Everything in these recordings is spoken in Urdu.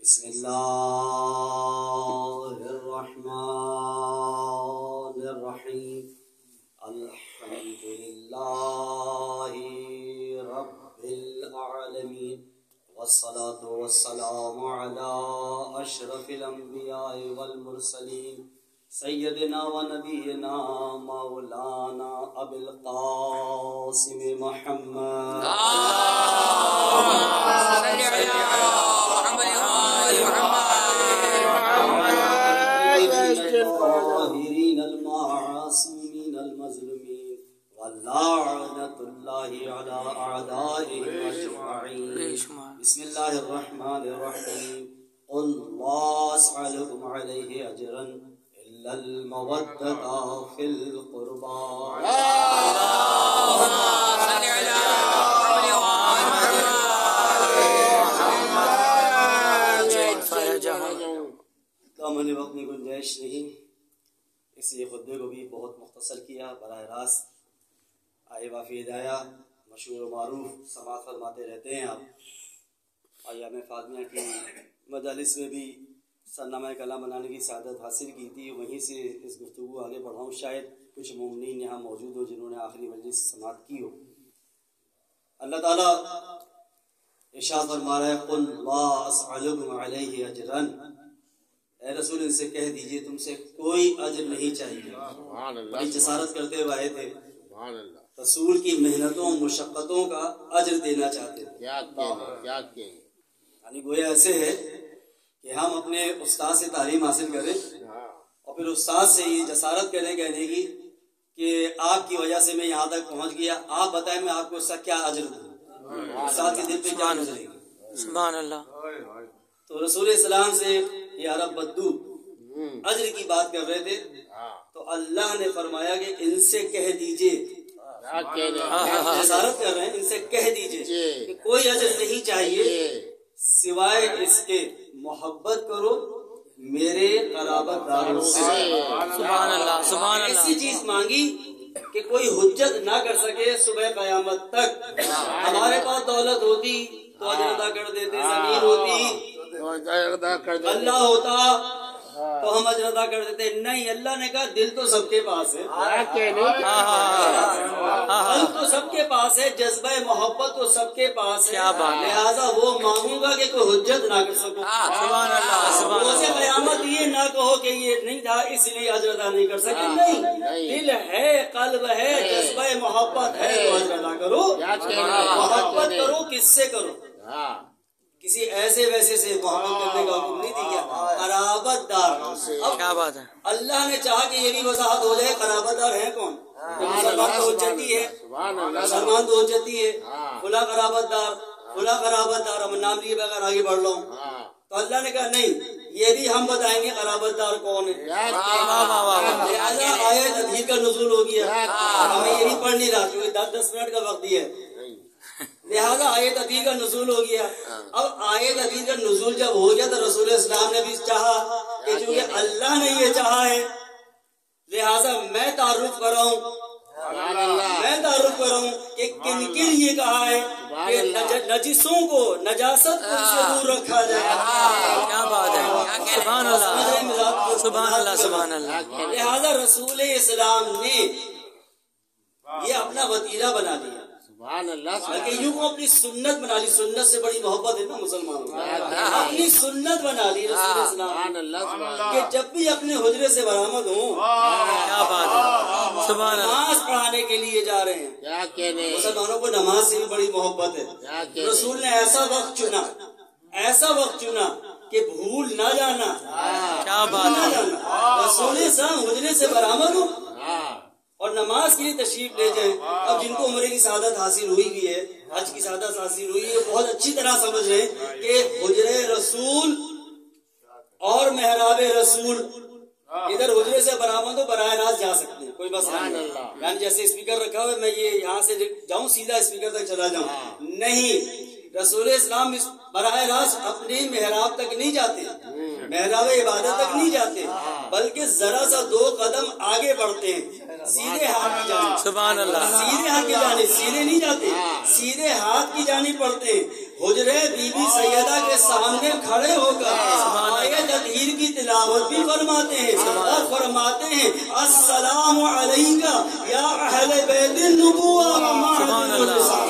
بسم الله الرحمن الرحيم الحمد لله رب العالمين والصلاة والسلام على أشرف الأنبياء والمرسلين سيدنا ونبينا مولانا أبي القاسم محمد الطاهرين المعصومين المظلومين ولعنة الله على أعدائهم أجمعين. بسم الله الرحمن الرحيم قل لا أسألكم عليه أجرا إلا المودة في القربى. اللهم صل على محمد وقت میں گنجائش نہیں، اس لیے خطبے کو بھی بہت مختصر کیا. براہ راست آئے وافی ہدایہ مشہور و معروف سماعت فرماتے رہتے ہیں آپ. ایام فاطمیہ کی مجالس میں بھی سرنامہ کلام بنانے کی سعادت حاصل کی تھی، وہیں سے اس گفتگو آگے بڑھاؤں. شاید کچھ مومنین یہاں موجود ہو جنہوں نے آخری مجلس سماعت کی ہو. اللہ تعالیٰ ارشاد فرما رہا ہے قل لا اسألکم علیہ اجرا، اے رسول ان سے کہہ دیجئے تم سے کوئی اجر نہیں چاہیے. بڑی جسارت کرتے ہوئے آئے تھے، رسول کی محنتوں مشقتوں کا اجر دینا چاہتے تھے. یعنی گویا ایسے ہے کہ ہم اپنے استاد سے تعلیم حاصل کریں اور پھر استاد سے یہ جسارت کریں کہنے کی کہ آپ کی وجہ سے میں یہاں تک پہنچ گیا، آپ بتائیں میں آپ کو اس کا کیا اجر دوں. استاد کے دل پہ کیا گزرے گی. سبحان اللہ. تو رسول اسلام سے یہ عرب بدو اجر کی بات کر رہے تھے، تو اللہ نے فرمایا کہ ان سے کہہ دیجئے، جسارت کر رہے ہیں، ان سے کہہ دیجئے کہ کوئی اجر نہیں چاہیے سوائے اس کے محبت کرو میرے قرابت داروں سے. سبحان اللہ سبحان اللہ. ایسی چیز مانگی کہ کوئی حجت نہ کر سکے صبح قیامت تک. ہمارے پاس دولت ہوتی تو اجر ادا کر دیتے، زمین ہوتی اللہ ہوتا تو ہم اجر ادا کر دیتے. نہیں، اللہ نے کہا دل تو سب کے پاس ہے، قلب تو سب کے پاس ہے، جذبہ محبت تو سب کے پاس ہے، لہذا وہ مانگوں گا کہ کوئی حجت نہ کر سکو. سبحان اللہ سبحان روز قیامت یہ نہ کہو کہ یہ نہیں تھا اس لیے اجر ادا نہیں کر سکے. نہیں، دل ہے، قلب ہے، جذبہ محبت ہے تو اجر ادا کرو. محبت کرو کس سے کرو؟ کسی ایسے ویسے سے محبت کرنے کا حکم نہیں دیا. قرابت دار. اب کیا بات ہے. اللہ نے چاہا کہ یہ بھی وضاحت ہو جائے قرابت دار ہے کون. مسلمان تو حجتی ہے، مسلمان تو حجتی ہے، فلاں قرابت دار فلاں قرابت دار. ہم نام لیے بغیر آگے بڑھ رہا ہوں. تو اللہ نے کہا نہیں، یہ بھی ہم بتائیں گے قرابت دار کون ہے. لہٰذا آیت ادھیر کا نزول ہو گیا. ہمیں یہ نہیں پڑھ نہیں رہا کیونکہ 10 منٹ کا وقت دیا ہے، لہذا آیت ادھیر کا نزول ہو گیا. اب آیت ادھیر کا نزول جب ہو گیا تو رسول اسلام نے بھی چاہا کہ چونکہ اللہ نے یہ چاہا ہے لہذا میں تعارف کر رہا ہوں کہ کن کن یہ کہا ہے کہ نجسوں کو نجاست کو سے دور رکھا جائے. کیا بات ہے. سبحان اللہ سبحان اللہ سبحان اللہ. لہذا رسول اسلام نے یہ اپنا وتیرہ بنا لیا، بلکہ یوں کو اپنی سنت بنا لی. سنت سے بڑی محبت ہے نا مسلمانوں کو. اپنی سنت بنا لی رسول اسلام کہ جب بھی اپنے حجرے سے برآمد ہوں، کیا بات ہے. سبحان اللہ. نماز پڑھانے کے لیے جا رہے ہیں. مسلمانوں کو نماز سے بھی بڑی محبت ہے. رسول نے ایسا وقت چنا کہ بھول نہ جانا. کیا بات ہے. رسول اسلام حجرے سے برآمد ہوں اور نماز کے لیے تشریف لے جائیں. اب جن کو عمرے کی سعادت حاصل ہوئی بھی ہے، حج کی سعادت حاصل ہوئی ہے، بہت اچھی طرح سمجھ رہے ہیں کہ حجرے رسول اور محراب رسول ادھر حجرے سے برآمد ہو براہ راست جا سکتے ہیں، کوئی مسئلہ نہیں. یعنی جیسے اسپیکر رکھا ہوا ہے میں یہ یہاں سے جاؤں سیدھا اسپیکر تک چلا جاؤں، نہیں. رسول اسلام براہ راست اپنے محراب تک نہیں جاتے، محراب عبادت تک نہیں جاتے، بلکہ ذرا سا 2 قدم آگے بڑھتے ہیں سیدھے ہاتھ کی جانب. سبحان اللہ. سیدھے ہاتھ کی جانب، سیدھے نہیں جاتے، سیدھے ہاتھ کی جانب پڑھتے ہیں. حجرے بی بی سیدہ کے سامنے کھڑے ہو کر آیت تطہیر کی تلاوت بھی فرماتے ہیں اور فرماتے ہیں السلام علیکہ یا اہل بیت النبوہ و معہد الرسالہ.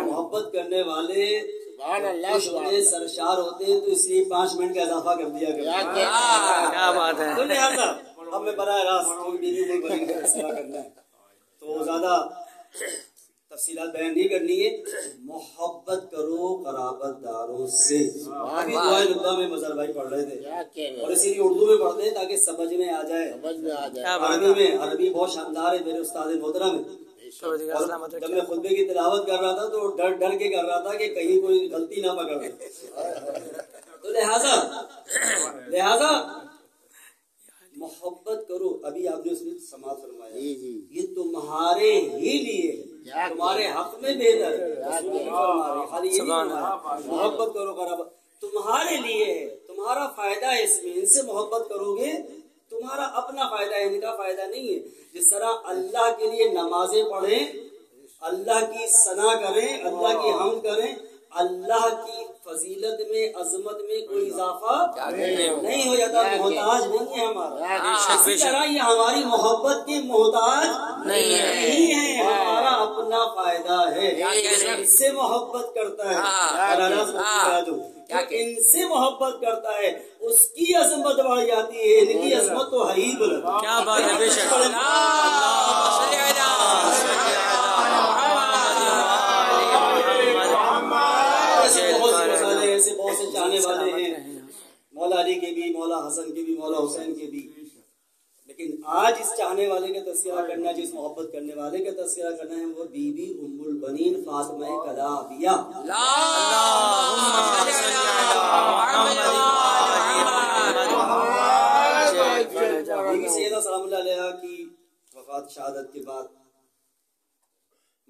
محبت کرنے والے سرشار ہوتے ہیں تو اس لیے 5 منٹ کا اضافہ کر دیا گیا. کیا بات ہے. تو لہٰذا اب میں براہ راست کرنا ہے تو زیادہ تفصیلات بیان نہیں کرنی ہے. محبت کرو قرابت داروں سے. ابھی دعائے نقطہ میں مظہر بھائی پڑھ رہے تھے اور اسی لیے اردو میں پڑھتے ہیں تاکہ سمجھ میں آ جائے. عربی بہت شاندار ہے میرے استاد محترم. جب میں خطبے کی تلاوت کر رہا تھا تو ڈر کے کر رہا تھا کہ کہیں کوئی غلطی نہ پکڑ لے. تو لہذا محبت کرو. ابھی آپ نے اس میں سماعت فرمایا یہ تمہارے ہی لیے تمہارے حق میں بہتر ہے. محبت کرو قرابت تمہارے لیے ہے. تمہارا فائدہ ہے اس میں. ان سے محبت کرو گے تمہارا اپنا فائدہ ہے ان کا فائدہ نہیں ہے. جس طرح اللہ کے لیے نمازیں پڑھیں اللہ کی ثنا کریں اللہ کی حمد کریں اللہ کی فضیلت میں عظمت میں کوئی اضافہ نہیں ہو جاتا. محتاج نہیں ہے ہمارا. اسی طرح یہ ہماری محبت کے محتاج نہیں ہے. ہمارا اپنا فائدہ ہے. اس سے محبت کرتا ہے ان سے محبت کرتا ہے اس کی عظمت بڑھ جاتی ہے. ان کی عظمت تو ہے ہی بلند. کیا بات ہے. بے شک ایسے بہت سے چاہنے والے ہیں مولا علی کے بھی مولا حسن کے بھی مولا حسین کے بھی. لیکن آج اس چاہنے والے کا تذکرہ کرنا جس محبت کرنے والے کا تذکرہ کرنا ہے وہ بی بی ام البنین فاطمہ کلابیہ. بی بی سیدہ سلام اللہ علیہا کی وفات شہادت کے بعد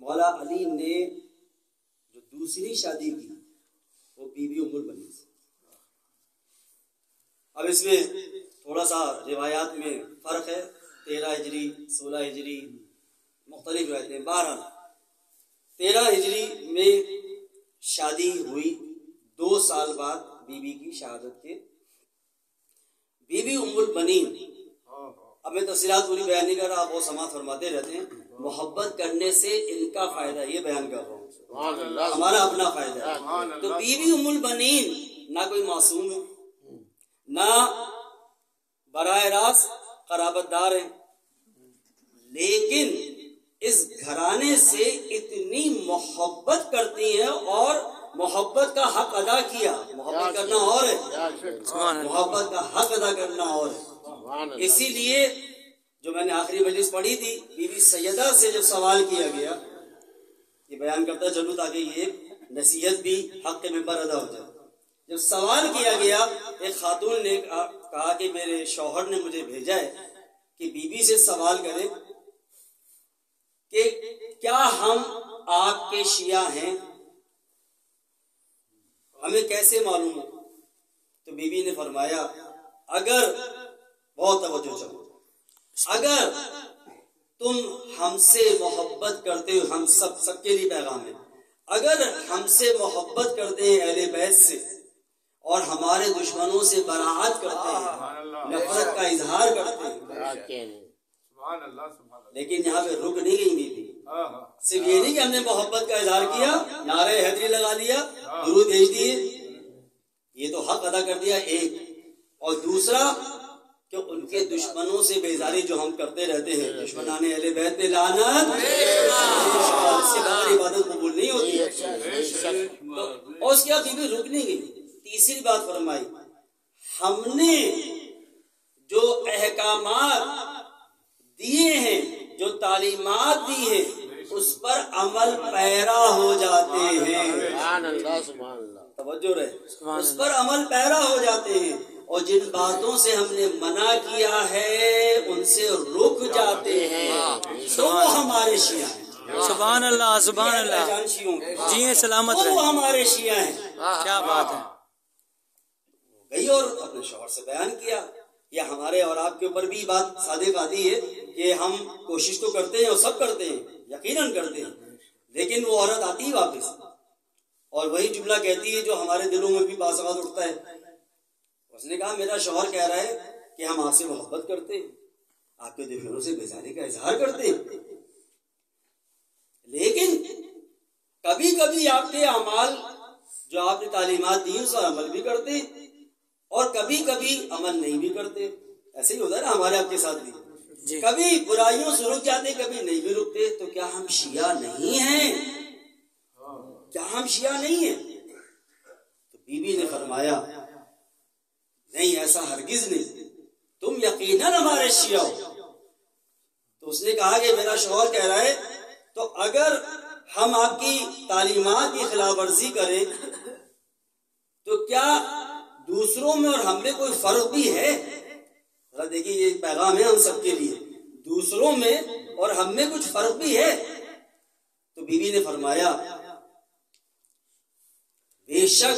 مولا علی نے جو دوسری شادی کی وہ بی بی ام البنین سے. اب اس میں تھوڑا سا روایات میں فرق ہے. 13 ہجری 16 ہجری مختلف روایتیں. 13 ہجری میں شادی ہوئی 2 سال بعد بی بی کی شہادت کے. بی بی ام البنین اب میں تفصیلات پوری بیان نہیں کر رہا. آپ وہ سماعت فرماتے رہتے ہیں. محبت کرنے سے ان کا فائدہ یہ بیان کر رہا ہوں ہمارا اپنا فائدہ ہے. تو بی بی ام البنین نہ کوئی معصوم ہے نہ براہ راست قرابت دار ہیں لیکن اس گھرانے سے اتنی محبت کرتی ہیں اور محبت کا حق ادا کیا. محبت کرنا اور ہے محبت کا حق ادا کرنا اور ہے. اسی لیے جو میں نے آخری مجلس پڑھی تھی بی بی سیدہ سے جب سوال کیا گیا یہ بیان کرتا چلوں تاکہ یہ نصیحت بھی حق کے ممبر ادا ہو جائے. جب سوال کیا گیا ایک خاتون نے کہا کہ میرے شوہر نے مجھے بھیجا ہے کہ بی بی سے سوال کریں کہ کیا ہم آپ کے شیعہ ہیں ہمیں کیسے معلوم ہے. تو بی بی نے فرمایا اگر بہت توجہ چلو اگر تم ہم سے محبت کرتے ہو ہم سب کے لیے پیغام ہے اگر ہم سے محبت کرتے ہیں اہل بیت سے اور ہمارے دشمنوں سے براعت کرتے ہیں نفرت کا اظہار کرتے ہیں لیکن یہاں پہ رک نہیں گئی بی بی. صرف یہ نہیں کہ ہم نے محبت کا اظہار کیا نعرہ حیدری لگا لیا درود بھیج دیے یہ تو حق ادا کر دیا ایک. اور دوسرا کہ ان کے دشمنوں سے بیزاری جو ہم کرتے رہتے ہیں دشمنان اہل بیت پہ لعنت اس سے بغیر عبادت قبول نہیں ہوتی. اور اس کے بعد بی بی رک نہیں گئی. تیسری بات فرمائی ہم نے جو احکامات دیے ہیں جو تعلیمات دی ہیں اس پر عمل پیرا ہو جاتے ہیں. توجہ رہے اس پر عمل پیرا ہو جاتے ہیں اور جن باتوں سے ہم نے منع کیا ہے ان سے رک جاتے ہیں تو وہ ہمارے شیعہ ہیں. سبحان اللہ سبحان اللہ. پہچان شیعوں کی. جی ہیں سلامت وہ رہے. ہمارے شیعہ ہیں. کیا بات ہے. گئی اور اپنے شوہر سے بیان کیا. یہ ہمارے اور آپ کے اوپر بھی بات صادق آتی ہے کہ ہم کوشش تو کرتے ہیں اور سب کرتے ہیں, یقیناً کرتے ہیں, لیکن وہ عورت آتی ہی واپس اور وہی جملہ کہتی ہے جو ہمارے دلوں میں بھی بعض اوقات اٹھتا ہے. اس نے کہا میرا شوہر کہہ رہا ہے کہ ہم آپ سے محبت کرتے ہیں, آپ کے دشمنوں سے بیزاری کا اظہار کرتے ہیں, لیکن کبھی کبھی آپ کے اعمال جو آپ نے تعلیمات دی اس پر عمل بھی کرتے ہیں اور کبھی کبھی عمل نہیں بھی کرتے. ایسے ہی ہوتا ہے نا ہمارے آپ کے ساتھ بھی. جی. کبھی برائیوں سے رک جاتے کبھی نہیں بھی رکتے. تو کیا ہم شیعہ نہیں ہیں؟ کیا ہم شیعہ نہیں ہیں؟ تو بی بی نے فرمایا نہیں, ایسا ہرگز نہیں, تم یقیناً ہمارے شیعہ ہو. تو اس نے کہا کہ میرا شوہر کہہ رہا ہے تو اگر ہم آپ کی تعلیمات کی خلاف ورزی کریں تو کیا دوسروں میں اور ہم میں کوئی فرق بھی ہے؟ ذرا دیکھیے یہ پیغام ہے ہم سب کے لیے, دوسروں میں اور ہم میں کچھ فرق بھی ہے. تو بیوی نے فرمایا بے شک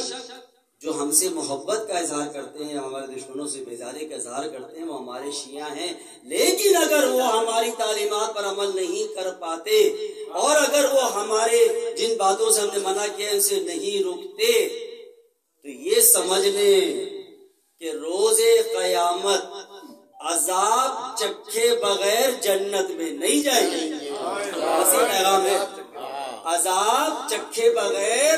جو ہم سے محبت کا اظہار کرتے ہیں, ہمارے دشمنوں سے بیزاری کا اظہار کرتے ہیں, وہ ہمارے شیعہ ہیں, لیکن اگر وہ ہماری تعلیمات پر عمل نہیں کر پاتے اور اگر وہ ہمارے جن باتوں سے ہم نے منع کیا ان سے نہیں رکتے تو یہ سمجھ لیں کہ روز قیامت عذاب چکھے بغیر جنت میں نہیں جائیں گے. ایسی پیغام ہے, عذاب چکھے بغیر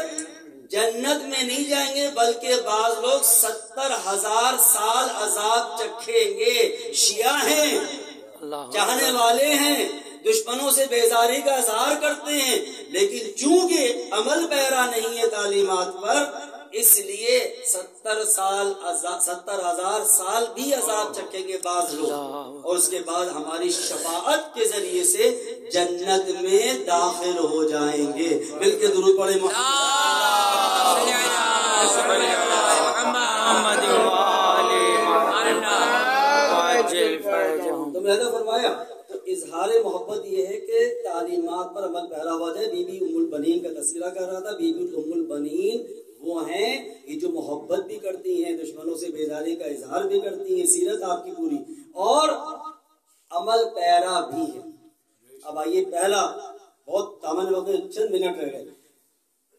جنت میں نہیں جائیں گے, بلکہ بعض لوگ 70,000 سال عذاب چکھیں گے. شیعہ ہیں, چاہنے والے ہیں, دشمنوں سے بیزاری کا اظہار کرتے ہیں, لیکن چونکہ عمل پیرا نہیں ہے تعلیمات پر, اس لیے 70,000 سال بھی عذاب چکھیں گے بعض لوگ, اور اس کے بعد ہماری شفاعت کے ذریعے سے جنت میں داخل ہو جائیں گے. مل کے درود پڑھیں تو میں نے فرمایا تو اظہار محبت یہ ہے کہ تعلیمات پر عمل پیرا ہوا جائے. بی بی ام البنین کا تذکرہ کر رہا تھا. بی بی ام البنین وہ ہیں یہ جو محبت بھی کرتی ہیں, دشمنوں سے بیزاری کا اظہار بھی کرتی ہیں, سیرت آپ کی پوری اور عمل پیرا بھی ہے. اب آئیے پہلا, بہت دامن وقت چند منٹ رہ گئے.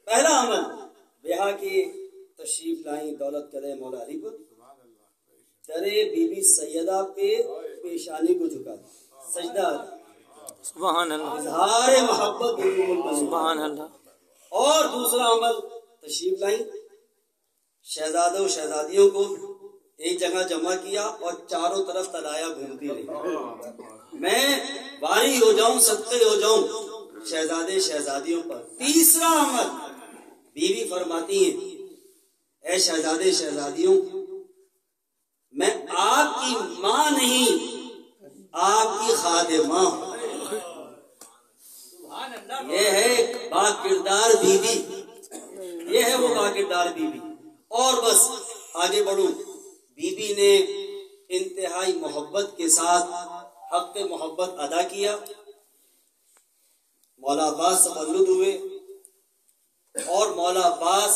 پہلا عمل بیاہ کی تشریف لائیں دولت قدر مولا علی پر, کرے بی بی سیدہ پہ پیشانی کو جھکا سجدہ, سبحان اللہ, اظہار محبت سبحان اللہ. اور دوسرا عمل تشریف لائیں, شہزادوں شہزادیوں کو ایک جگہ جمع کیا اور چاروں طرف تلایا گھومتی رہی. میں واری ہو جاؤں, صدقے ہو جاؤں شہزادے شہزادیوں پر. تیسرا عمل بیوی فرماتی ہیں اے شہزادے شہزادیوں, میں آپ کی ماں نہیں آپ کی خادمہ ہوں. یہ ہے با کردار بیوی, یہ ہے وہ با کردار بیوی. اور بس آگے بڑھوں, بیوی نے انتہائی محبت کے ساتھ حق محبت ادا کیا. مولا عباس تولد ہوئے اور مولا عباس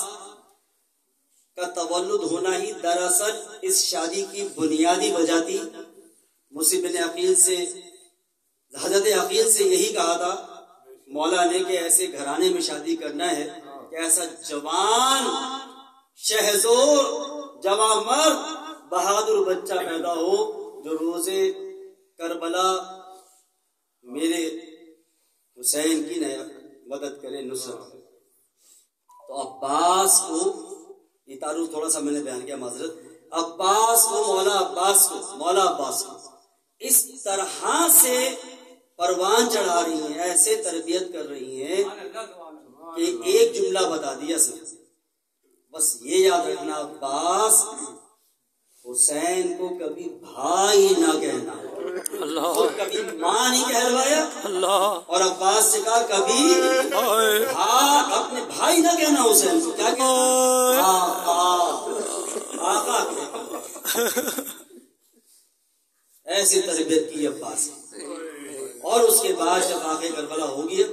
کا تولد ہونا ہی دراصل اس شادی کی بنیادی وجہ تھی. مصعب بن عقیل سے, حضرت عقیل سے یہی کہا تھا مولا نے کہ ایسے گھرانے میں شادی کرنا ہے کہ ایسا جوان شہزور جوان مرد بہادر بچہ پیدا ہو جو روزے کربلا میرے حسین کی مدد کرے, نصرت. تو عباس کو, یہ تعارف تھوڑا سا میں نے بیان کیا معذرت, عباس کو مولا عباس کو اس طرح سے پروان چڑھا رہی ہیں, ایسے تربیت کر رہی ہیں کہ ایک جملہ بتا دیا صرف, بس یہ یاد رکھنا عباس حسین کو کبھی بھائی نہ کہنا, اور کبھی ماں نہیں کہلوایا, اور عباس سے کہا کبھی اپنے بھائی نہ کہنا حسین کو, کیا کہنا آقا. ایسی تربیت کی عباس, اور اس اس کے بعد جب واقعہ کربلا ہو گیا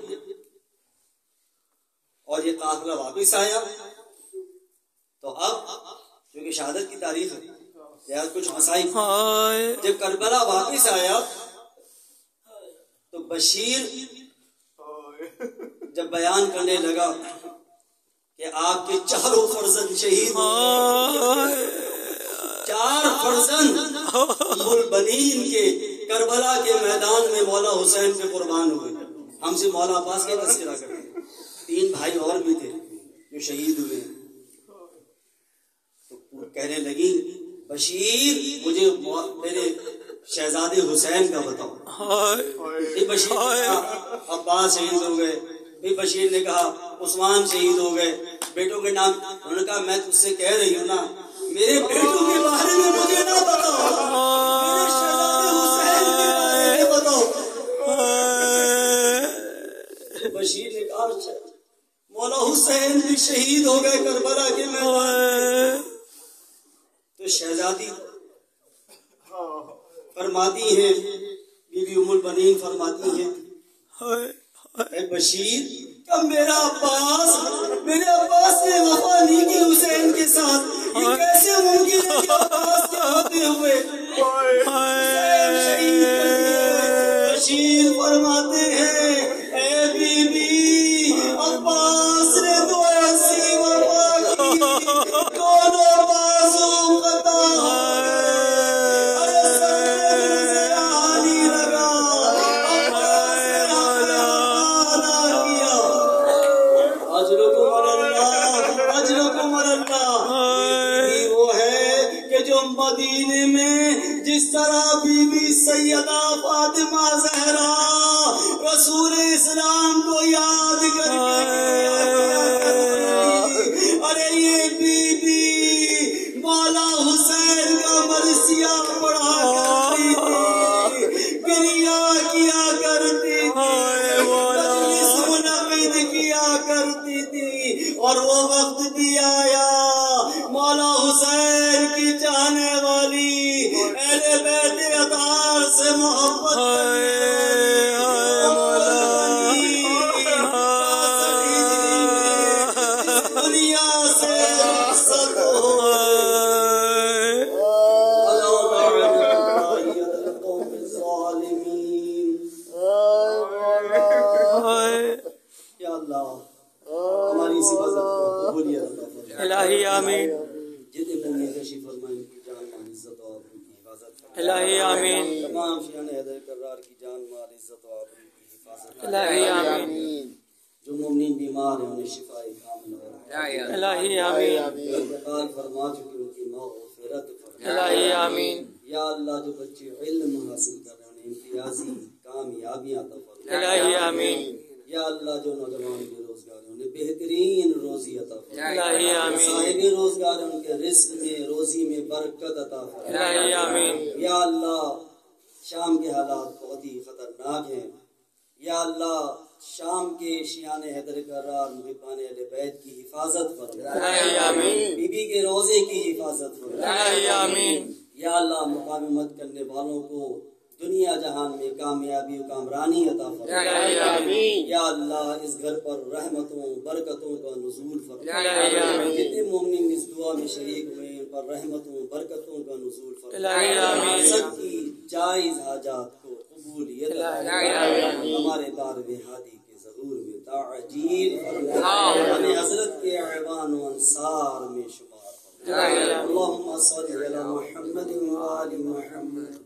اور یہ قافلہ واپس آیا تو اب کیونکہ شہادت کی تاریخ ہے یا کچھ مسائل، جب کربلا واپس آیا تو بشیر جب بیان کرنے لگا کہ آپ کے چاروں فرزند شہید ہوئے، 4 فرزند البنین کے کربلا کے میدان میں مولا حسین پہ قربان ہوئے. ہم سے مولا عباس کا تذکرہ کرتے ہیں، 3 بھائی اور بھی تھے جو شہید ہوئے. تو کہنے لگی بشیر مجھے میرے شہزادے حسین کا بتاؤ. بشیر نے کہا عباس شہید ہو گئے. پھر بشیر نے کہا عثمان شہید ہو گئے. بیٹوں کے نام انہوں نے کہا میں تجھ سے کہہ رہی ہوں نا میرے بیٹوں کے بارے میں مجھے نہ بتاؤ، میرے شہزادے حسین کے بارے میں بتاؤ. بشیر نے کہا مولا حسین بھی شہید ہو گئے کربلا کے میدان. تو شہزادی فرماتی ہیں، بی بی ام البنین فرماتی ہیں اے بشیر کیا میرے عباس نے وفا نہیں کی حسین کے ساتھ؟ یہ کیسے ممکن ہے کہ عباس کے ہوتے ہوئے حسین شہید کر دیے؟ بشیر فرماتے ہیں اے بی بی عباس نے تو ایسی وفا کی دونوں بازو قطع مدینے میں جس طرح بی بی سیدہ فاطمہ زہرا رسول اسلام کو یاد کر کے، ارے یہ بی بی مولا حسین کا مرثیہ پڑھا کرتی تھی، گریا کیا کرتی تھی، مجلس منعقد کیا کرتی تھی. اور وہ وقت بھی آیا مولا حسین کی چاہنے والی اہل بیت اطہار سے محبت دنیا سے رخصت ہو یا اللہ ہماری اسی بات کو قبولیت عطا فرما. الہی آمین. جتنے مومن تشریف فرمائے ان کی جان مال عزت و آبرو کی حفاظت. الہی آمین. تمام شیعان حیدر کرار کی جان مال عزت و آبرو کی حفاظت. الہی آمین. جو مومنین بیمار ہیں انہیں شفا کاملہ. الہی آمین. انتقال فرما چکے ان کی مغفرت فرما. الہی آمین. یا اللہ جو بچے علم حاصل کر رہے ہیں انہیں امتیازی کامیابیاں عطا فرما. الہی آمین. یا اللہ جو نوجوان بے روزگار ہیں انہیں بہترین روزی عطا فرما. الہی آمین. صاحب روزگار ہیں ان کے رزق میں روزی میں برکت عطا فرما. الہی آمین. یا اللہ شام کے حالات بہت ہی خطرناک ہیں. یا اللہ شام کے شیعان حیدر کرار محبان اہل بیت کی حفاظت فرما. الہی آمین. بی بی کے روزے کی حفاظت فرما. الہی آمین. یا اللہ مقاومت کرنے والوں کو دنیا جہان میں کامیابی و کامرانی عطا فرما. الہی آمین. یا اللہ اس گھر پر رحمتوں برکتوں کا نزول فرما. الہی آمین. جتنے مومنین اس دعا میں شریک ہوئے ان پر رحمتوں برکتوں کا نزول فرما. الہی آمین. سب کی جائز حاجات کو قبولیت عطا الہی آمین. ہمارے بارگاہ ہادی کے ظہور میں تعجیل فرما. ہمیں حضرت کے اعوان و انصار میں شمار فرما. اللہم صلی علی محمد و آل محمد.